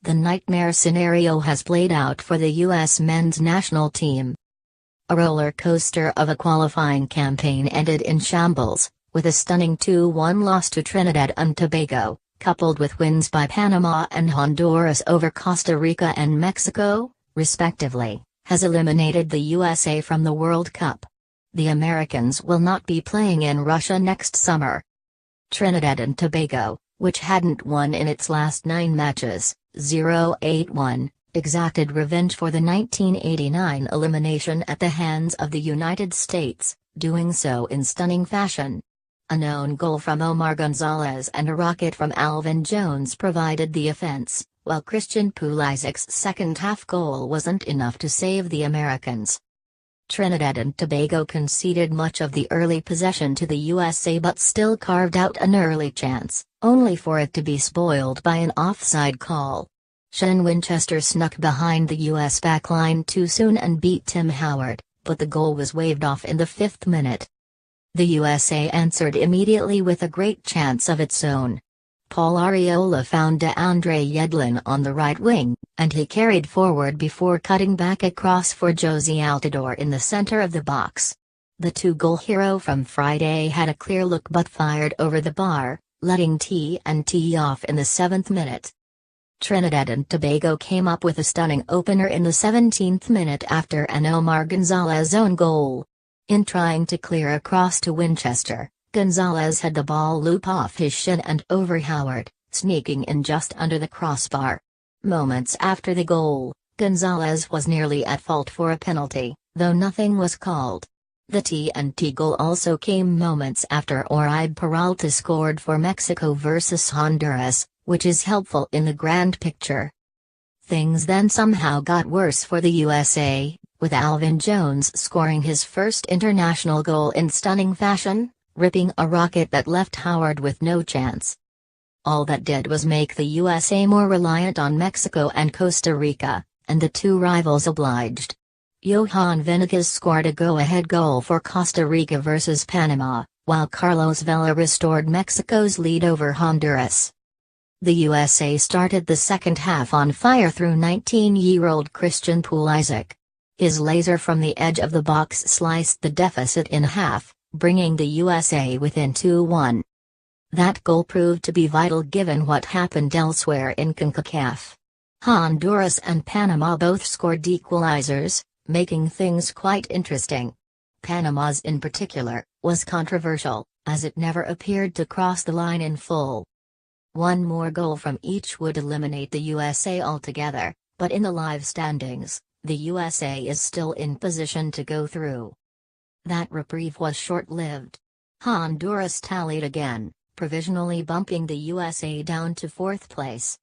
the nightmare scenario has played out for the U.S. men's national team. A roller coaster of a qualifying campaign ended in shambles, with a stunning 2-1 loss to Trinidad and Tobago, coupled with wins by Panama and Honduras over Costa Rica and Mexico, respectively, has eliminated the USA from the World Cup. The Americans will not be playing in Russia next summer. Trinidad and Tobago, which hadn't won in its last 9 matches, 0-8-1, exacted revenge for the 1989 elimination at the hands of the United States, doing so in stunning fashion. A known goal from Omar Gonzalez and a rocket from Alvin Jones provided the offense, while Christian Pulisic's second-half goal wasn't enough to save the Americans. Trinidad and Tobago conceded much of the early possession to the USA but still carved out an early chance, only for it to be spoiled by an offside call. Sean Winchester snuck behind the US backline too soon and beat Tim Howard, but the goal was waved off in the 5th minute. The USA answered immediately with a great chance of its own. Paul Arriola found DeAndre Yedlin on the right wing, and he carried forward before cutting back across for Josie Altidore in the center of the box. The 2-goal hero from Friday had a clear look but fired over the bar, letting TNT off in the 7th minute. Trinidad and Tobago came up with a stunning opener in the 17th minute after an Omar Gonzalez own goal. In trying to clear across to Winchester, Gonzalez had the ball loop off his shin and over Howard, sneaking in just under the crossbar. Moments after the goal, Gonzalez was nearly at fault for a penalty, though nothing was called. The TNT goal also came moments after Oribe Peralta scored for Mexico versus Honduras, which is helpful in the grand picture. Things then somehow got worse for the USA, with Alvin Jones scoring his first international goal in stunning fashion, ripping a rocket that left Howard with no chance. All that did was make the USA more reliant on Mexico and Costa Rica, and the two rivals obliged. Johan Venegas scored a go-ahead goal for Costa Rica versus Panama, while Carlos Vela restored Mexico's lead over Honduras. The USA started the second half on fire through 19-year-old Christian Pulisic. His laser from the edge of the box sliced the deficit in half, bringing the USA within 2-1. That goal proved to be vital given what happened elsewhere in CONCACAF. Honduras and Panama both scored equalizers, making things quite interesting. Panama's in particular was controversial, as it never appeared to cross the line in full. One more goal from each would eliminate the USA altogether, but in the live standings, the USA is still in position to go through. That reprieve was short-lived. Honduras tallied again, provisionally bumping the USA down to 4th place.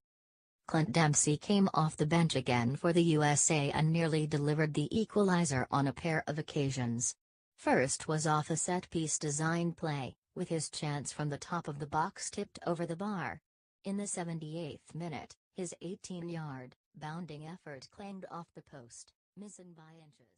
Clint Dempsey came off the bench again for the USA and nearly delivered the equalizer on a pair of occasions. First was off a set-piece design play, with his chance from the top of the box tipped over the bar. In the 78th minute, his 18-yard, bounding effort clanged off the post, missing by inches.